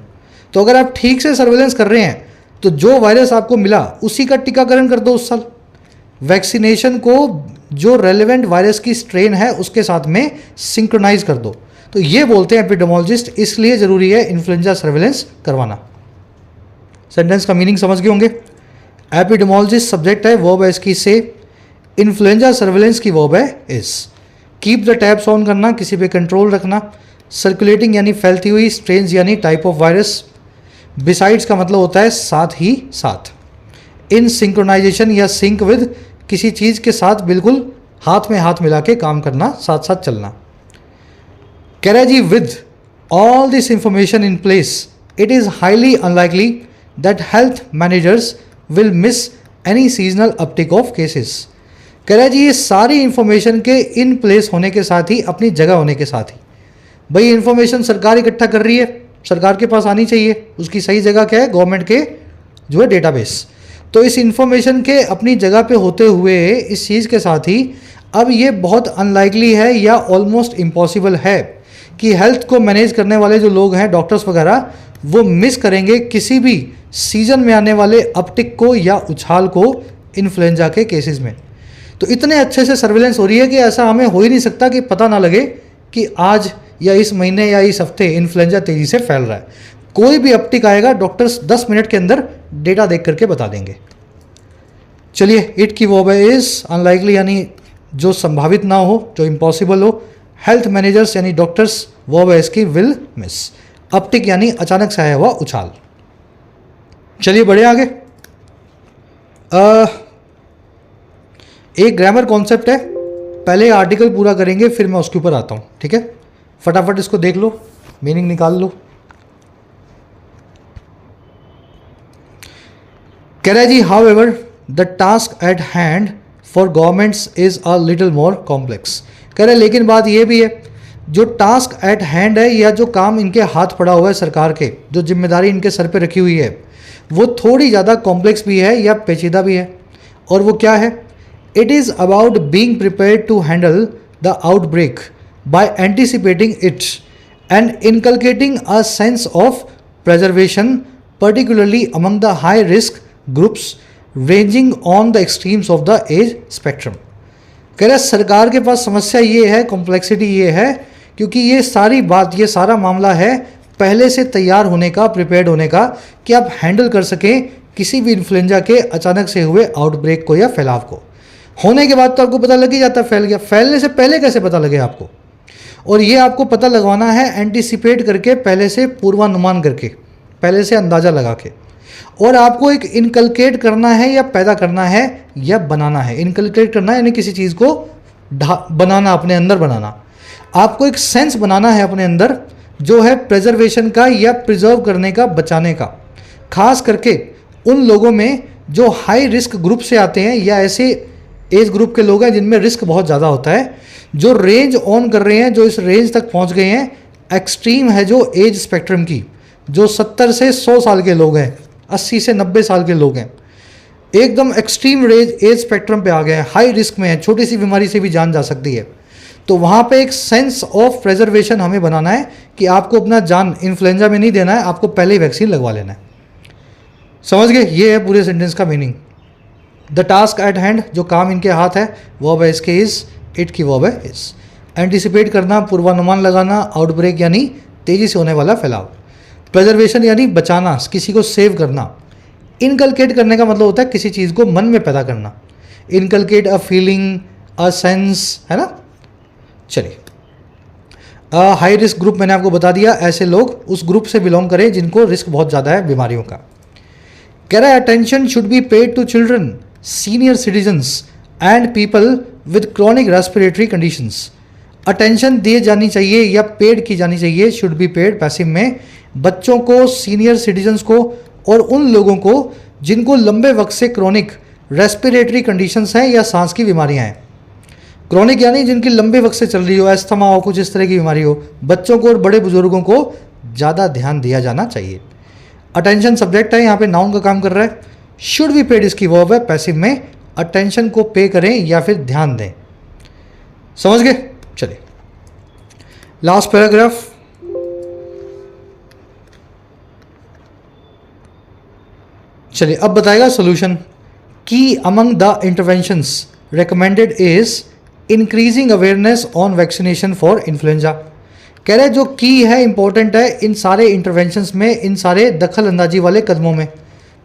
S1: तो अगर आप ठीक से सर्विलेंस कर रहे हैं तो जो वायरस आपको मिला उसी का टीकाकरण कर दो उस साल। वैक्सीनेशन को जो रेलेवेंट वायरस की स्ट्रेन है उसके साथ में सिंक्रोनाइज कर दो। तो ये बोलते हैं एपिडेमोलॉजिस्ट, इसलिए ज़रूरी है इन्फ्लुएंजा सर्विलेंस करवाना। सेंटेंस का मीनिंग समझ गए होंगे। एपिडेमोलॉजिस्ट सब्जेक्ट है, वर्ब है इसकी से, इन्फ्लुएंजा सर्विलेंस की वर्ब है is. Keep the tabs on करना, किसी पे कंट्रोल रखना। सर्कुलेटिंग यानी फैलती हुई, स्ट्रेन्स यानी टाइप ऑफ वायरस। बिसाइड्स का मतलब होता है साथ ही साथ। इन सिंक्रोनाइजेशन या सिंक विद, किसी चीज़ के साथ बिल्कुल हाथ में हाथ मिला के काम करना, साथ साथ चलना। कह रहा है जी with all this information in place it is highly unlikely that health managers will miss any seasonal uptick of cases. कह रहा है जी ये सारी इंफॉर्मेशन के इन प्लेस होने के साथ ही, अपनी जगह होने के साथ ही, भाई इंफॉर्मेशन सरकार इकट्ठा कर रही है, सरकार के पास आनी चाहिए, उसकी सही जगह क्या है, गवर्नमेंट के जो है डेटाबेस। तो इस इंफॉर्मेशन के अपनी जगह पे होते हुए इस चीज़ के साथ ही अब ये बहुत अनलाइकली है या ऑलमोस्ट इम्पॉसिबल है कि हेल्थ को मैनेज करने वाले जो लोग हैं, डॉक्टर्स वगैरह, वो मिस करेंगे किसी भी सीजन में आने वाले अपटिक को या उछाल को इन्फ्लुएंजा के केसेस में। तो इतने अच्छे से सर्विलेंस हो रही है कि ऐसा हमें हो ही नहीं सकता कि पता ना लगे कि आज या इस महीने या इस हफ्ते इन्फ्लुएंजा तेज़ी से फैल रहा है। कोई भी अपटिक आएगा, डॉक्टर्स 10 मिनट के अंदर डेटा देख करके बता देंगे। चलिए, इट की वर्ब है इज, अनलाइकली यानी जो संभावित ना हो, जो इम्पॉसिबल हो। हेल्थ मैनेजर्स यानी डॉक्टर्स, वर्ब है इसकी विल मिस। अपटिक यानी अचानक से आया हुआ उछाल। चलिए बढ़े आगे। एक ग्रामर कॉन्सेप्ट है, पहले आर्टिकल पूरा करेंगे फिर मैं उसके ऊपर आता हूँ, ठीक है। फटाफट इसको देख लो, मीनिंग निकाल लो। कह रहा है जी, however the task at hand for governments is a little more complex. कह रहे लेकिन बात यह भी है, जो टास्क एट हैंड है या जो काम इनके हाथ पड़ा हुआ है सरकार के, जो जिम्मेदारी इनके सर पे रखी हुई है, वो थोड़ी ज़्यादा कॉम्प्लेक्स भी है या पेचीदा भी है। और वो क्या है? It is about being prepared to handle the outbreak by anticipating it and inculcating a sense of preservation particularly among the high risk groups ranging on the extremes of the age spectrum। कह रहा है सरकार के पास समस्या ये है, कॉम्प्लेक्सिटी ये है, क्योंकि ये सारी बात, ये सारा मामला है पहले से तैयार होने का, प्रिपेयर्ड होने का, कि आप हैंडल कर सकें किसी भी इन्फ्लुएंजा के अचानक से हुए आउटब्रेक को या फैलाव को। होने के बाद तो आपको पता लग ही जाता है फैल गया, फैलने से पहले कैसे पता लगे आपको? और ये आपको पता लगवाना है एंटिसिपेट करके, पहले से पूर्वानुमान करके, पहले से अंदाज़ा लगा के। और आपको एक इनकलकेट करना है या पैदा करना है या बनाना है। इनकलकेट करना है यानी किसी चीज़ को बनाना, अपने अंदर बनाना। आपको एक सेंस बनाना है अपने अंदर जो है प्रिजर्वेशन का या प्रिजर्व करने का, बचाने का। खास करके उन लोगों में जो हाई रिस्क ग्रुप से आते हैं या ऐसे एज ग्रुप के लोग हैं जिनमें रिस्क बहुत ज़्यादा होता है, जो रेंज ऑन कर रहे हैं, जो इस रेंज तक पहुंच गए हैं, एक्सट्रीम है जो एज स्पेक्ट्रम की, जो 70 से 100 साल के लोग हैं, 80 से 90 साल के लोग हैं, एकदम एक्सट्रीम एज स्पेक्ट्रम पे आ गए हैं, हाई रिस्क में है, छोटी सी बीमारी से भी जान जा सकती है। तो वहाँ पे एक सेंस ऑफ प्रिजर्वेशन हमें बनाना है कि आपको अपना जान इन्फ्लुएंजा में नहीं देना है, आपको पहले ही वैक्सीन लगवा लेना है। समझ गए? ये है पूरे सेंटेंस का meaning. The task at hand, जो काम इनके हाथ है, वर्ब है इसके इज, इट की वर्ब है इज। एंटिसिपेट करना, पूर्वानुमान लगाना, आउटब्रेक यानी तेज़ी से होने वाला फैलाव, प्रिजर्वेशन यानी बचाना, किसी को सेव करना। इनकलकेट करने का मतलब होता है किसी चीज़ को मन में पैदा करना। Inculcate a feeling, a sense, है ना। चलिए, हाई रिस्क ग्रुप मैंने आपको बता दिया, ऐसे लोग उस ग्रुप से बिलोंग करें जिनको रिस्क बहुत ज़्यादा है बीमारियों का। कह रहा है attention should be paid to children, senior citizens and people with chronic respiratory conditions. Attention दी जानी चाहिए या पेड की जानी चाहिए, शुड बी पेड पैसिव में, बच्चों को, सीनियर सिटीजन्स को और उन लोगों को जिनको लंबे वक्त से क्रॉनिक रेस्पिरेटरी कंडीशंस हैं या सांस की बीमारियां हैं। क्रॉनिक यानी जिनकी लंबे वक्त से चल रही हो, एस्थमा हो, कुछ इस तरह की बीमारी हो, बच्चों को और बड़े बुजुर्गों को ज़्यादा ध्यान दिया जाना चाहिए। अटेंशन सब्जेक्ट है, यहाँ पे नाउन का काम कर रहा है। शुड बी पेड इसकी वर्ब है पैसिव में, अटेंशन को पे करें या फिर ध्यान दें। समझ गए? चलिए लास्ट पैराग्राफ। चलिए अब बताएगा सोल्यूशन। की among the interventions recommended is increasing awareness on vaccination for influenza. कह रहे जो की है, इंपॉर्टेंट है इन सारे इंटरवेंशंस में, इन सारे दखल अंदाजी वाले कदमों में।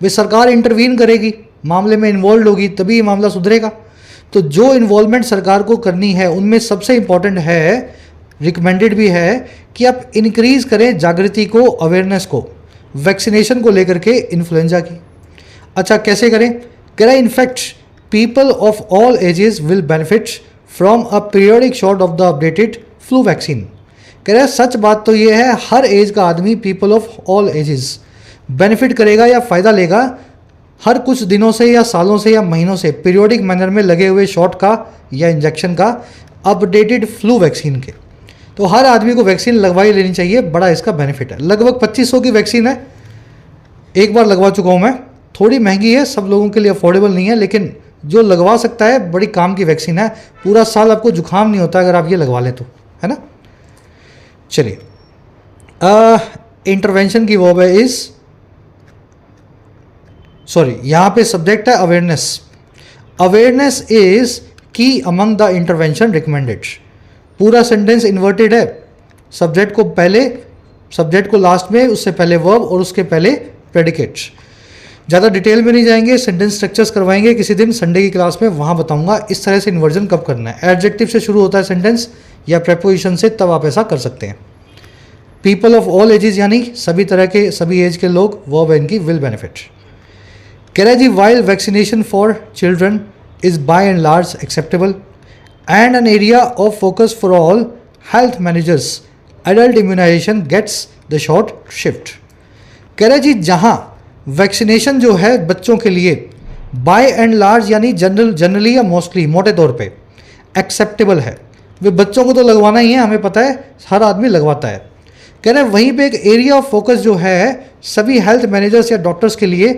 S1: वे सरकार इंटरवीन करेगी, मामले में इन्वॉल्व होगी, तभी ये मामला सुधरेगा। तो जो इन्वॉल्वमेंट सरकार को करनी है उनमें सबसे इंपॉर्टेंट है, रिकमेंडेड भी है, कि आप इंक्रीज करें जागृति को, अवेयरनेस को, वैक्सीनेशन को लेकर के इन्फ्लुएंजा की। अच्छा कैसे करें? कह रहा है in fact people of all ages will benefit from a periodic shot of the updated flu vaccine. कह रहा है सच बात तो ये है, हर एज का आदमी, people of all ages, benefit करेगा या फ़ायदा लेगा हर कुछ दिनों से या सालों से या महीनों से पीरियोडिक मैनर में लगे हुए शॉट का या इंजेक्शन का, अपडेटेड फ्लू वैक्सीन के। तो हर आदमी को वैक्सीन लगवाई लेनी चाहिए, बड़ा इसका बेनिफिट है। लगभग 2500 की वैक्सीन है, एक बार लगवा चुका हूँ मैं। थोड़ी महंगी है, सब लोगों के लिए अफोर्डेबल नहीं है, लेकिन जो लगवा सकता है बड़ी काम की वैक्सीन है। पूरा साल आपको जुकाम नहीं होता अगर आप ये लगवा लें तो, है ना। चलिए इंटरवेंशन की वर्ब है इज, सॉरी यहाँ पे सब्जेक्ट है अवेयरनेस। अवेयरनेस इज की अमंग द इंटरवेंशन रिकमेंडेड। पूरा सेंटेंस इन्वर्टेड है, सब्जेक्ट को पहले, सब्जेक्ट को लास्ट में, उससे पहले वर्ब और उसके पहले प्रेडिकेट। ज़्यादा डिटेल में नहीं जाएंगे, सेंटेंस स्ट्रक्चर्स करवाएंगे किसी दिन संडे की क्लास में, वहाँ बताऊंगा इस तरह से इन्वर्जन कब करना है। एडजेक्टिव से शुरू होता है सेंटेंस या प्रेपोजिशन से, तब आप ऐसा कर सकते हैं। पीपल ऑफ ऑल एजेस यानी सभी तरह के, सभी एज के लोग, वर्ब है इनकी विल बेनिफिट। कह रहा है जी while vaccination for children is by and large acceptable and an area of focus for all health managers, adult immunization gets the short shift. कह रहा है जी जहाँ वैक्सीनेशन जो है बच्चों के लिए बाय एंड लार्ज यानी जनरली या मोस्टली, मोटे तौर पे एक्सेप्टेबल है, वे बच्चों को तो लगवाना ही है, हमें पता है, हर आदमी लगवाता है। कह रहे हैं वहीं पे एक एरिया ऑफ फोकस जो है सभी हेल्थ मैनेजर्स या डॉक्टर्स के लिए,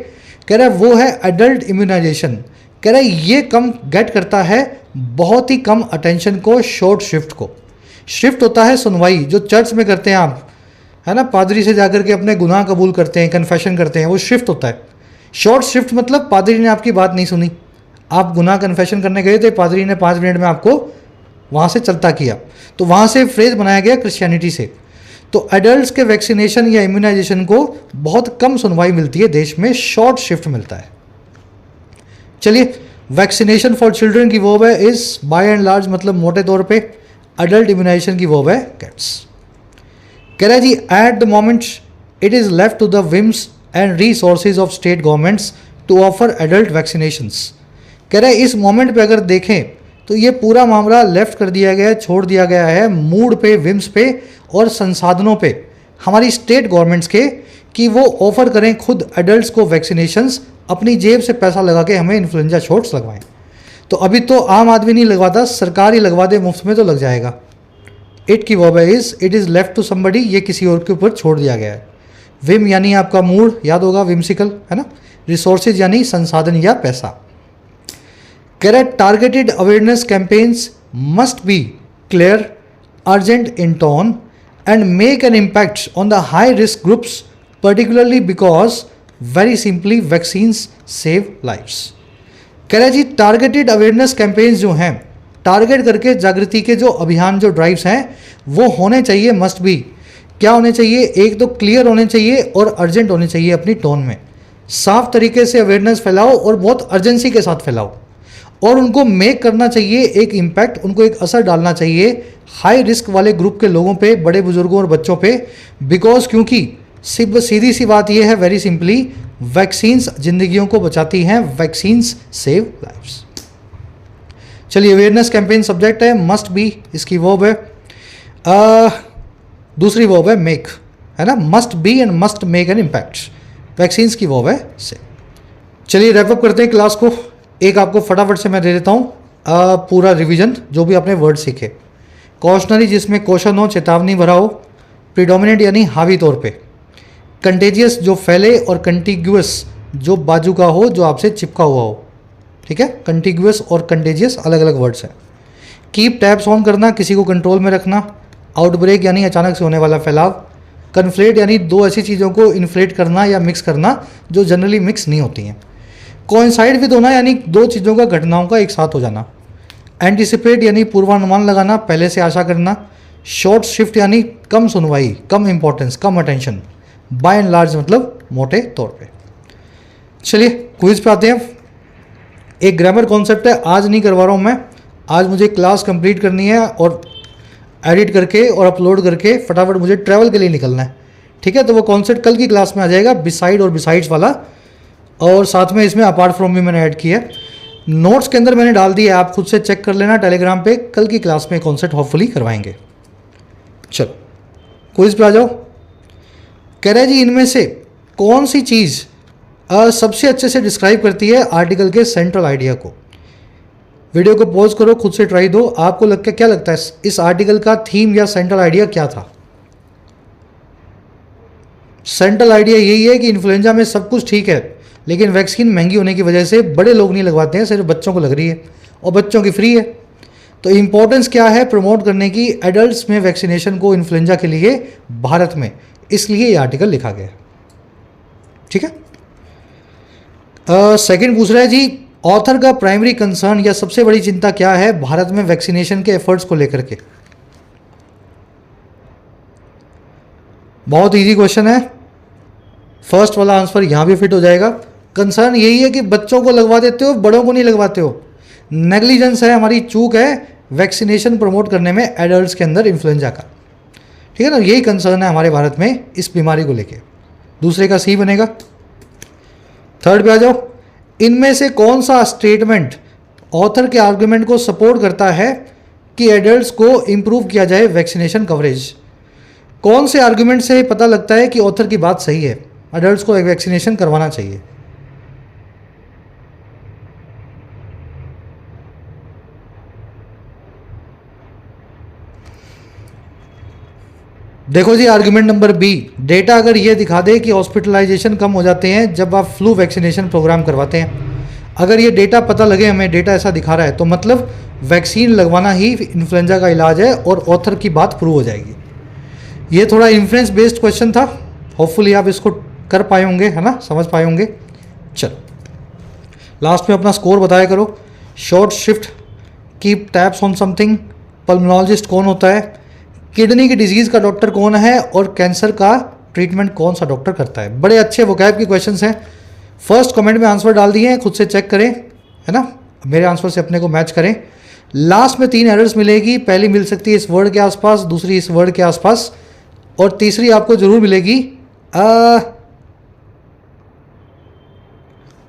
S1: कह रहे हैं वो है एडल्ट इम्यूनाइजेशन। कह रहे हैं ये कम गेट करता है, बहुत ही कम अटेंशन को, शॉर्ट शिफ्ट को। शिफ्ट होता है सुनवाई, जो चर्च में करते हैं आप, है ना, पादरी से जाकर के अपने गुनाह कबूल करते हैं, कन्फेशन करते हैं, वो शिफ्ट होता है। शॉर्ट शिफ्ट मतलब पादरी ने आपकी बात नहीं सुनी, आप गुनाह कन्फेशन करने गए थे, पादरी ने 5 मिनट में आपको वहाँ से चलता किया, तो वहाँ से फ्रेज बनाया गया क्रिश्चियनिटी से। तो एडल्ट्स के वैक्सीनेशन या इम्यूनाइजेशन को बहुत कम सुनवाई मिलती है देश में, शॉर्ट शिफ्ट मिलता है। चलिए, वैक्सीनेशन फॉर चिल्ड्रन की वर्ब है इज, बाय एंड लार्ज मतलब मोटे तौर पे, एडल्ट इम्यूनाइजेशन की वर्ब है गेट्स। कह रहा है जी at the moment it is left to the whims and resources of state governments to offer adult vaccinations. कह रहा है इस मोमेंट पे अगर देखें तो ये पूरा मामला लेफ्ट कर दिया गया है, छोड़ दिया गया है मूड पे, विम्स पे और संसाधनों पे हमारी स्टेट गवर्नमेंट्स के, कि वो ऑफर करें खुद एडल्ट्स को वैक्सीनेशंस, अपनी जेब से पैसा लगा के हमें इन्फ्लुएंजा शॉट्स लगवाएं। तो अभी तो आम आदमी नहीं लगवाता, सरकार ही लगवा दे मुफ्त में तो लग जाएगा। इट की वर्ब है is, it is left to somebody, ये किसी और के ऊपर छोड़ दिया गया है। विम यानी आपका मूड, याद होगा विम्सिकल, है ना। रिसोर्सेज यानी संसाधन या पैसा। कह रहा है targeted awareness campaigns must be clear, urgent in tone and make an impact on the high risk groups, particularly because very simply vaccines save lifes. कह रहा है जी टारगेटेड अवेयरनेस कैंपेन्स जो हैं, टारगेट करके जागृति के जो अभियान, जो ड्राइव्स हैं, वो होने चाहिए, मस्ट बी। क्या होने चाहिए? एक तो क्लियर होने चाहिए और अर्जेंट होने चाहिए अपनी टोन में। साफ तरीके से अवेयरनेस फैलाओ और बहुत अर्जेंसी के साथ फैलाओ, और उनको मेक करना चाहिए एक इम्पैक्ट, उनको एक असर डालना चाहिए हाई रिस्क वाले ग्रुप के लोगों पे, बड़े बुजुर्गों और बच्चों पे, बिकॉज क्योंकि सीधी सी बात यह है, वेरी सिंपली, वैक्सीन्स जिंदगियों को बचाती हैं, वैक्सीन्स सेव लाइव्स। चलिए, अवेयरनेस कैंपेन सब्जेक्ट है, मस्ट बी इसकी वर्ब है, दूसरी वर्ब है मेक, है ना, must be and must make an impact. Vaccines की वर्ब है से। चलिए रैप अप करते हैं क्लास को। एक आपको फटाफट से मैं दे देता हूँ पूरा रिवीजन, जो भी आपने वर्ड सीखे। कॉशनरी जिसमें क्वेश्चन हो, चेतावनी भरा हो। प्रीडोमिनेंट यानी हावी तौर पे। कंटेजियस जो फैले, और कंटिग्यूअस जो बाजू का हो, जो आपसे चिपका हुआ हो। ठीक है, कंटिग्यूअस और कंटेजियस अलग अलग वर्ड्स हैं। कीप टैब्स ऑन करना, किसी को कंट्रोल में रखना। आउटब्रेक यानी अचानक से होने वाला फैलाव। कन्फ्लेट यानी दो ऐसी चीज़ों को इन्फ्लेट करना या मिक्स करना जो जनरली मिक्स नहीं होती हैं। कोइंसाइड विद होना यानी दो चीज़ों का, घटनाओं का एक साथ हो जाना। एंटिसिपेट यानी पूर्वानुमान लगाना, पहले से आशा करना। शॉर्ट शिफ्ट यानी कम सुनवाई, कम इंपॉर्टेंस, कम अटेंशन। बाय एंड लार्ज मतलब मोटे तौर पे। चलिए क्विज पे आते हैं। एक ग्रामर कॉन्सेप्ट है, आज नहीं करवा रहा हूँ मैं, आज मुझे क्लास कंप्लीट करनी है और एडिट करके और अपलोड करके फटाफट मुझे ट्रैवल के लिए निकलना है। ठीक है, तो वो कॉन्सेप्ट कल की क्लास में आ जाएगा, बिसाइड और बिसाइड्स वाला, और साथ में इसमें अपार्ट फ्रॉम भी मैंने ऐड किया है। नोट्स के अंदर मैंने डाल दिया, आप खुद से चेक कर लेना टेलीग्राम पे। कल की क्लास में कॉन्सेप्ट होपफुली करवाएंगे। चलो क्विज पे आ जाओ। कह रहे जी इनमें से कौन सी चीज़ सबसे अच्छे से डिस्क्राइब करती है आर्टिकल के सेंट्रल आइडिया को। वीडियो को पॉज करो, खुद से ट्राई दो। आपको क्या लगता है इस आर्टिकल का थीम या सेंट्रल आइडिया क्या था? सेंट्रल आइडिया यही है कि इन्फ्लुएंजा में सब कुछ ठीक है, लेकिन वैक्सीन महंगी होने की वजह से बड़े लोग नहीं लगवाते हैं, सिर्फ बच्चों को लग रही है, और बच्चों की फ्री है। तो इम्पोर्टेंस क्या है प्रमोट करने की एडल्ट्स में वैक्सीनेशन को इन्फ्लुएंजा के लिए भारत में, इसलिए ये आर्टिकल लिखा गया है। ठीक है। सेकंड पूछ रहा है जी, ऑथर का प्राइमरी कंसर्न या सबसे बड़ी चिंता क्या है भारत में वैक्सीनेशन के एफर्ट्स को लेकर के? बहुत इजी क्वेश्चन है, फर्स्ट वाला आंसर यहां भी फिट हो जाएगा। कंसर्न यही है कि बच्चों को लगवा देते हो, बड़ों को नहीं लगवाते हो। नेग्लिजेंस है, हमारी चूक है वैक्सीनेशन प्रमोट करने में एडल्ट्स के अंदर इन्फ्लुएंजा का। ठीक है ना, यही कंसर्न है हमारे भारत में इस बीमारी को लेके। दूसरे का सी बनेगा। थर्ड पे आ जाओ। इनमें से कौन सा स्टेटमेंट ऑथर के आर्गुमेंट को सपोर्ट करता है कि एडल्ट्स को इंप्रूव किया जाए वैक्सीनेशन कवरेज? कौन से आर्गुमेंट से पता लगता है कि ऑथर की बात सही है, एडल्ट्स को वैक्सीनेशन करवाना चाहिए? देखो जी, आर्गुमेंट नंबर बी, डेटा अगर ये दिखा दे कि हॉस्पिटलाइजेशन कम हो जाते हैं जब आप फ्लू वैक्सीनेशन प्रोग्राम करवाते हैं, अगर ये डेटा पता लगे हमें, डेटा ऐसा दिखा रहा है, तो मतलब वैक्सीन लगवाना ही इन्फ्लुएंजा का इलाज है और ऑथर की बात प्रूव हो जाएगी। ये थोड़ा इन्फ्लुएंस बेस्ड क्वेश्चन था, होपफुली आप इसको कर पाए होंगे, है ना, समझ पाए होंगे। चलो लास्ट में अपना स्कोर बताया करो। Short shift, keep taps on something, pulmonologist कौन होता है, किडनी की डिजीज़ का डॉक्टर कौन है, और कैंसर का ट्रीटमेंट कौन सा डॉक्टर करता है। बड़े अच्छे वोकैब के क्वेश्चंस हैं। फर्स्ट कमेंट में आंसर डाल दिए हैं, खुद से चेक करें, है ना, मेरे आंसर से अपने को मैच करें। लास्ट में 3 एरर्स मिलेगी, पहली मिल सकती है इस वर्ड के आसपास, दूसरी इस वर्ड के आसपास, और तीसरी आपको जरूर मिलेगी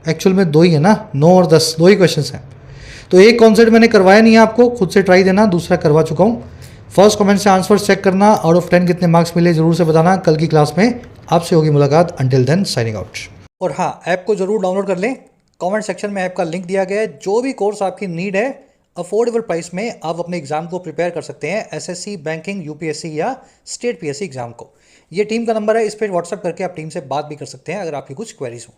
S1: एक्चुअल में 2 ही है ना, 9 और 10, 2 ही क्वेश्चन हैं। तो एक कॉन्सेप्ट मैंने करवाया नहीं है आपको, खुद से ट्राई देना, दूसरा करवा चुका हूँ। फर्स्ट कमेंट से आंसर चेक करना, आउट ऑफ 10 कितने मार्क्स मिले जरूर से बताना। कल की क्लास में आपसे होगी मुलाकात। Until then signing out. और हाँ, ऐप को जरूर डाउनलोड कर लें, कमेंट सेक्शन में ऐप का लिंक दिया गया है। जो भी कोर्स आपकी नीड है, अफोर्डेबल प्राइस में आप अपने एग्जाम को प्रिपेयर कर सकते हैं, एसएससी, बैंकिंग, यूपीएससी या स्टेट पीएससी एग्जाम को। ये टीम का नंबर है, इस पर व्हाट्सअप करके आप टीम से बात भी कर सकते हैं अगर आपकी कुछ क्वेरीज हो।